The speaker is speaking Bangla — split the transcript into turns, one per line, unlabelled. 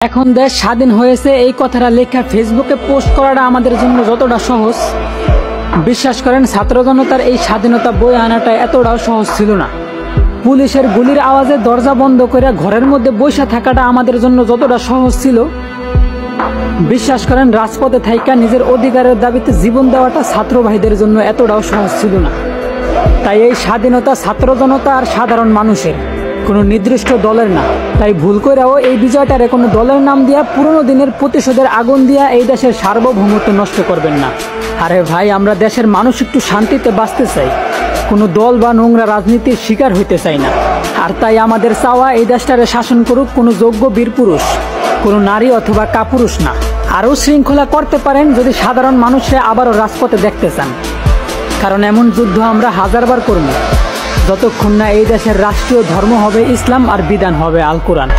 এখন দেশ স্বাধীন হয়েছে এই কথাটা লেখা ফেসবুকে পোস্ট করাটা আমাদের জন্য যতটা সহজ, বিশ্বাস করেন ছাত্র জনতার এই স্বাধীনতা বয়ে আনাটা এতটাও সহজ ছিল না। পুলিশের গুলির আওয়াজে দরজা বন্ধ করে ঘরের মধ্যে বসে থাকাটা আমাদের জন্য যতটা সহজ ছিল, বিশ্বাস করেন রাজপথে থাইকা নিজের অধিকারের দাবিতে জীবন দেওয়াটা ছাত্র ভাইদের জন্য এতটাও সহজ ছিল না। তাই এই স্বাধীনতা ছাত্র জনতা আর সাধারণ মানুষের, কোনো নির্দিষ্ট দলের না। তাই ভুল করেও এই বিজয়টারে কোনো দলের নাম দিয়া পুরনো দিনের প্রতিশোধের আগুন দিয়া এই দেশের সার্বভৌমত্ব নষ্ট করবেন না। আরে ভাই, আমরা দেশের মানুষ একটু শান্তিতে বাঁচতে চাই, কোনো দল বা নোংরা রাজনীতির শিকার হইতে চাই না। আর তাই আমাদের চাওয়া এই দেশটারে শাসন করুক কোনো যোগ্য বীর পুরুষ, কোনো নারী অথবা কাপুরুষ না। আরও শৃঙ্খলা করতে পারেন যদি সাধারণ মানুষরা আবারও রাজপথে দেখতে চান, কারণ এমন যুদ্ধ আমরা হাজারবার করব যতক্ষণ না এই দেশের রাষ্ট্রীয় ধর্ম হবে ইসলাম আর বিধান হবে আল কোরআন।